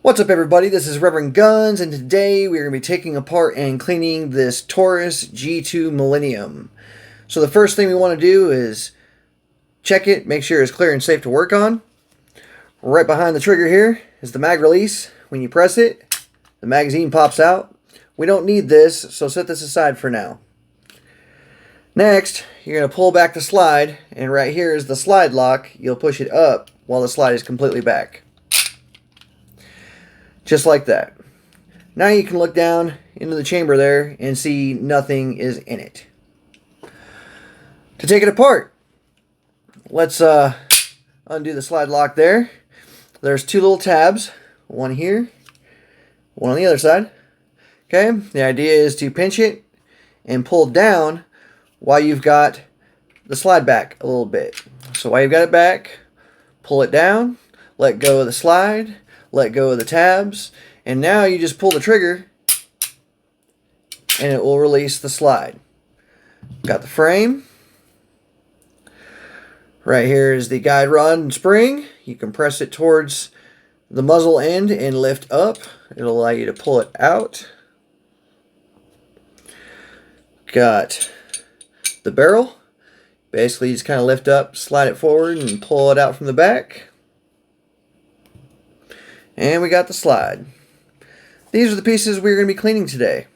What's up, everybody? This is Reverend Guns, and today we're going to be taking apart and cleaning this Taurus G2 Millennium. So the first thing we want to do is check it, make sure it's clear and safe to work on. Right behind the trigger here is the mag release. When you press it, the magazine pops out. We don't need this, so set this aside for now. Next, you're going to pull back the slide, and right here is the slide lock. You'll push it up while the slide is completely back. Just like that. Now you can look down into the chamber there and see nothing is in it. To take it apart, let's undo the slide lock there. There's two little tabs, one here, one on the other side. Okay, the idea is to pinch it and pull down while you've got the slide back a little bit. So while you've got it back, pull it down, let go of the slide, let go of the tabs, and now you just pull the trigger and it will release the slide. Got the frame. Right here is the guide rod and spring. You can press it towards the muzzle end and lift up. It'll allow you to pull it out. Got the barrel. Basically, you just kind of lift up, slide it forward, and pull it out from the back. And we got the slide. These are the pieces we're going to be cleaning today.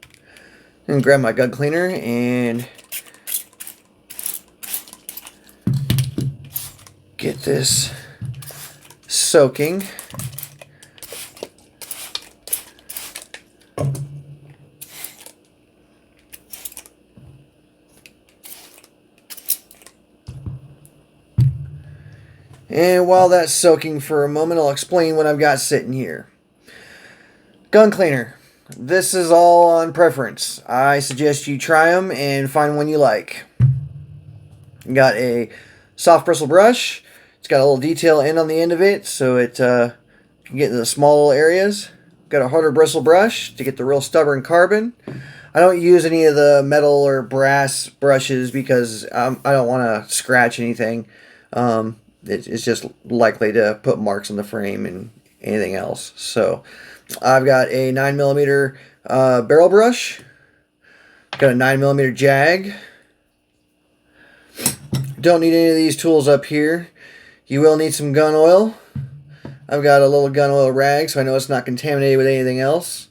I'm going to grab my gun cleaner and get this soaking. And while that's soaking for a moment, I'll explain what I've got sitting here. Gun cleaner. This is all on preference. I suggest you try them and find one you like. Got a soft bristle brush. It's got a little detail end on the end of it, so it can get into the small little areas. Got a harder bristle brush to get the real stubborn carbon. I don't use any of the metal or brass brushes because I don't want to scratch anything. It's just likely to put marks on the frame and anything else. So I've got a 9mm barrel brush. Got a 9mm jag. Don't need any of these tools up here. You will need some gun oil. I've got a little gun oil rag so I know it's not contaminated with anything else.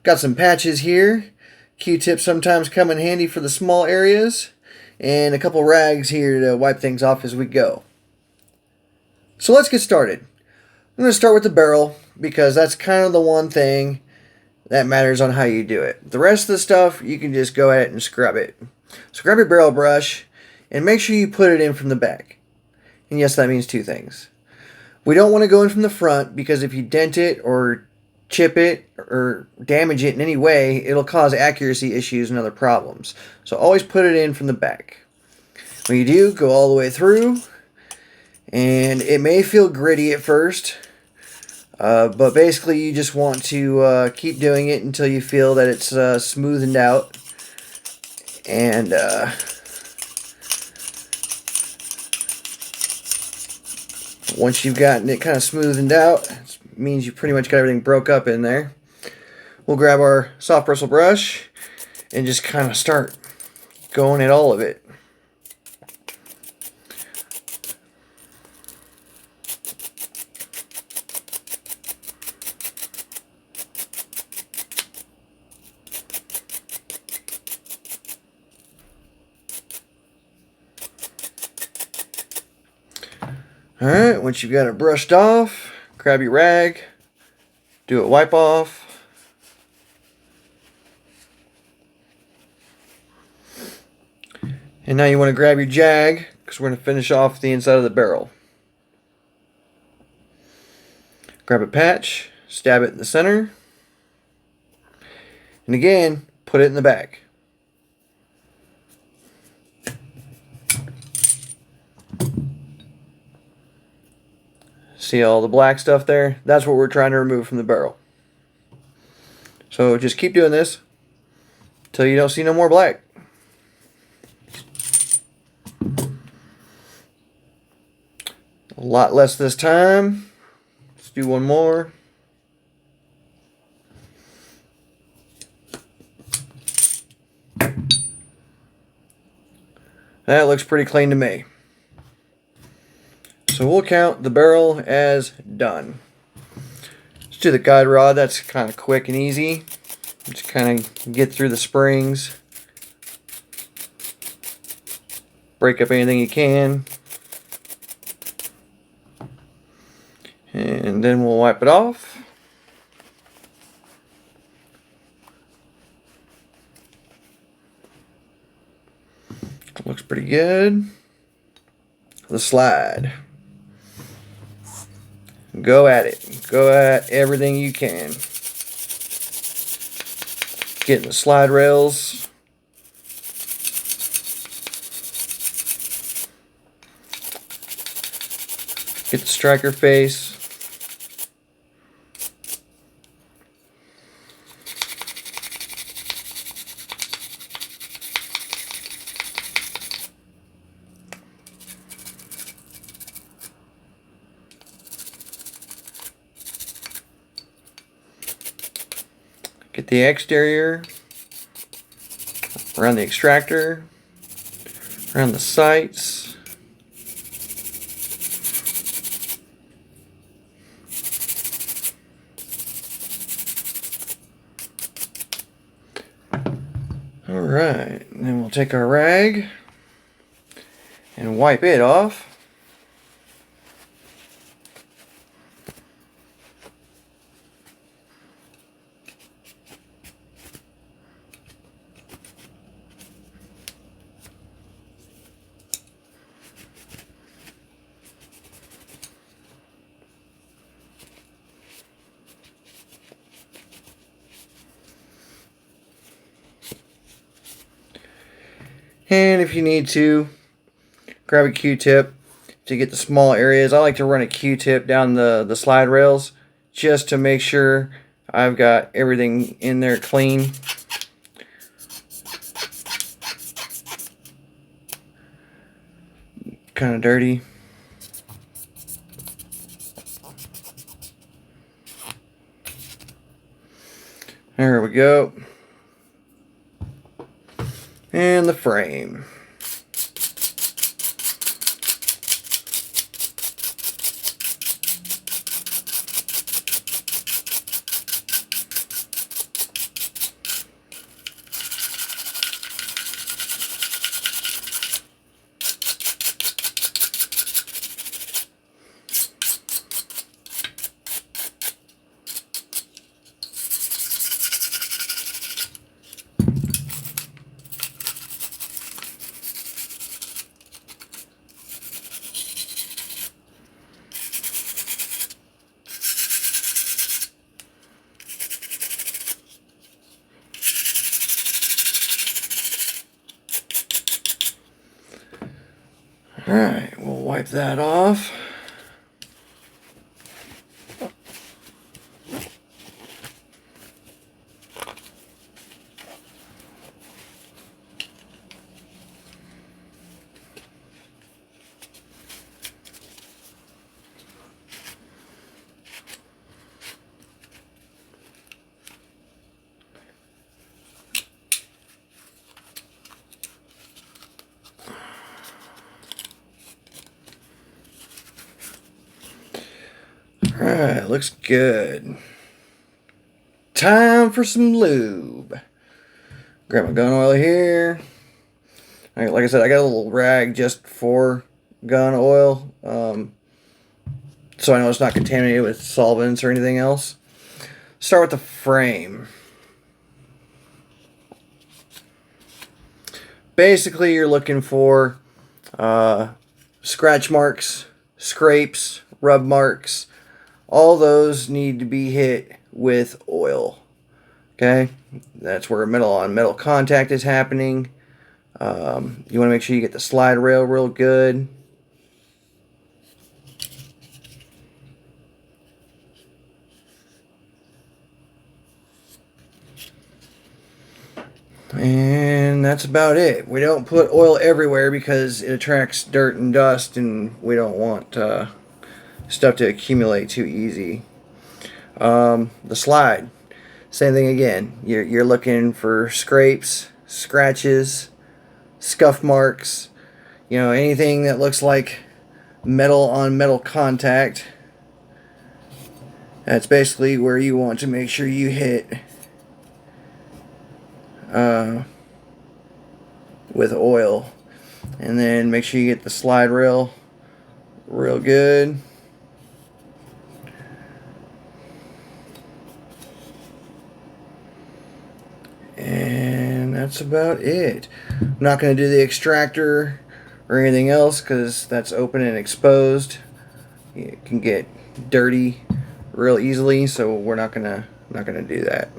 Got some patches here. Q-tips sometimes come in handy for the small areas. And a couple rags here to wipe things off as we go. So let's get started. I'm going to start with the barrel because that's kind of the one thing that matters on how you do it. The rest of the stuff, you can just go at it and scrub it. So grab your barrel brush and make sure you put it in from the back. And yes, that means two things. We don't want to go in from the front because if you dent it or chip it or damage it in any way, it'll cause accuracy issues and other problems. So always put it in from the back. When you do, go all the way through. And it may feel gritty at first, but basically you just want to keep doing it until you feel that it's smoothened out. And once you've gotten it kind of smoothened out, it means you pretty much got everything broke up in there. We'll grab our soft bristle brush and just kind of start going at all of it. Alright, once you've got it brushed off, grab your rag, do a wipe off. And now you want to grab your jag, because we're going to finish off the inside of the barrel. Grab a patch, stab it in the center, and again, put it in the back. See all the black stuff there? That's what we're trying to remove from the barrel. So just keep doing this until you don't see no more black. A lot less this time. Let's do one more. That looks pretty clean to me. So we'll count the barrel as done. Let's do the guide rod. That's kind of quick and easy. Just kind of get through the springs. Break up anything you can. And then we'll wipe it off. Looks pretty good. The slide. Go at it. Go at everything you can. Getting the slide rails. Get the striker face. Get the exterior around the extractor, around the sights. Alright, and then we'll take our rag and wipe it off. And if you need to, grab a Q-tip to get the small areas. I like to run a Q-tip down the slide rails just to make sure I've got everything in there clean. Kind of dirty. There we go. And the frame. Alright, we'll wipe that off. Alright, looks good. Time for some lube. Grab my gun oil here. Alright, like I said, I got a little rag just for gun oil. So I know it's not contaminated with solvents or anything else. Start with the frame. Basically, you're looking for scratch marks, scrapes, rub marks. All those need to be hit with oil. Okay, that's where metal on metal contact is happening. You want to make sure you get the slide rail real good. And that's about it. We don't put oil everywhere because it attracts dirt and dust, and we don't want stuff to accumulate too easy. The slide, same thing again. You're looking for scrapes, scratches, scuff marks. You know, anything that looks like metal on metal contact, that's basically where you want to make sure you hit with oil. And then make sure you get the slide rail real good. And that's about it. I'm not going to do the extractor or anything else because that's open and exposed. It can get dirty real easily, so we're not gonna do that.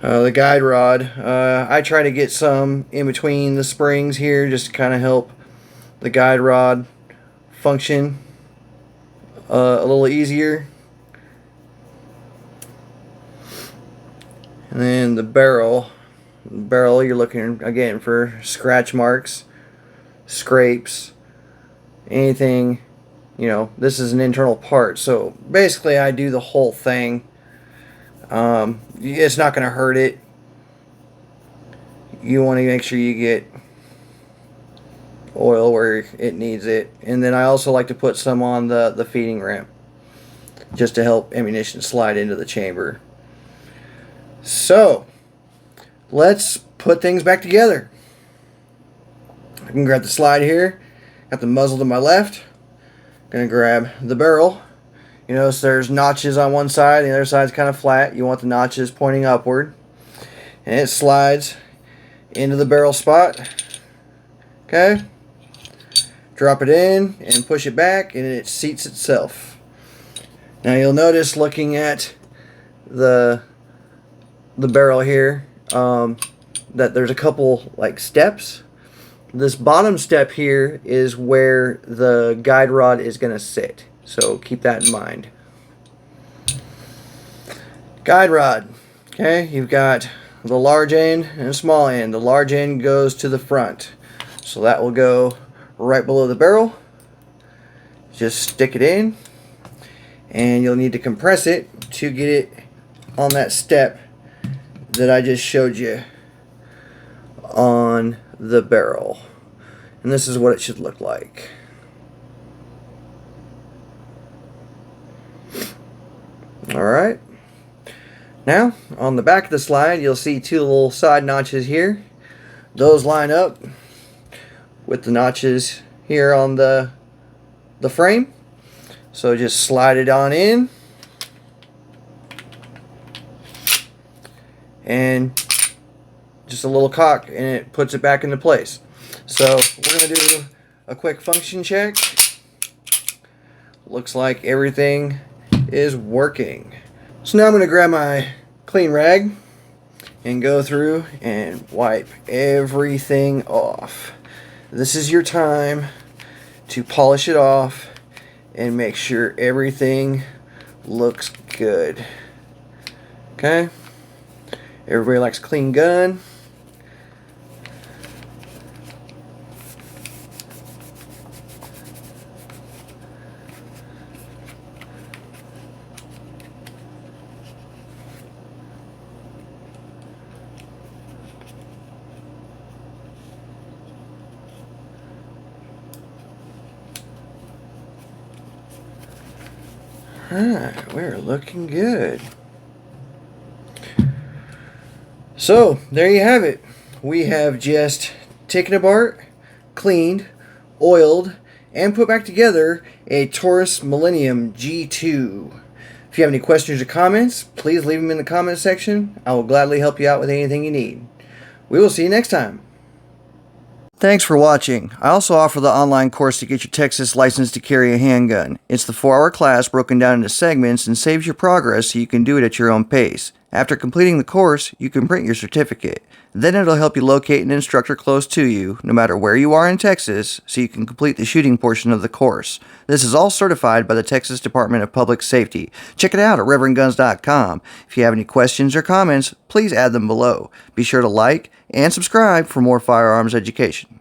The guide rod, I try to get some in between the springs here just to kind of help the guide rod function a little easier. And then the barrel, you're looking again for scratch marks, scrapes, anything. You know, this is an internal part, so basically I do the whole thing. It's not going to hurt it. You want to make sure you get oil where it needs it. And then I also like to put some on the feeding ramp just to help ammunition slide into the chamber. So let's put things back together. I can grab the slide here. Got the muzzle to my left. Gonna grab the barrel. You notice there's notches on one side, the other side's kind of flat. You want the notches pointing upward. And it slides into the barrel spot. Okay? Drop it in and push it back and it seats itself. Now you'll notice looking at the barrel here that there's a couple like steps. This bottom step here is where the guide rod is going to sit. So keep that in mind. Guide rod. Okay, you've got the large end and a small end. The large end goes to the front. So that will go right below the barrel. Just stick it in. And you'll need to compress it to get it on that step that I just showed you on the barrel. And this is what it should look like. Alright. Now, on the back of the slide, you'll see two little side notches here. Those line up with the notches here on the frame. So just slide it on in. And just a little cock and it puts it back into place. So we're going to do a quick function check. Looks like everything is working. So now I'm going to grab my clean rag and go through and wipe everything off. This is your time to polish it off and make sure everything looks good. Okay? Everybody likes a clean gun. Alright, we're looking good. So, there you have it. We have just taken apart, cleaned, oiled, and put back together a Taurus Millennium G2. If you have any questions or comments, please leave them in the comment section. I will gladly help you out with anything you need. We will see you next time. Thanks for watching. I also offer the online course to get your Texas license to carry a handgun. It's the 4-hour class broken down into segments and saves you progress so you can do it at your own pace. After completing the course, you can print your certificate. Then it'll help you locate an instructor close to you, no matter where you are in Texas, so you can complete the shooting portion of the course. This is all certified by the Texas Department of Public Safety. Check it out at reverendguns.com. If you have any questions or comments, please add them below. Be sure to like and subscribe for more firearms education.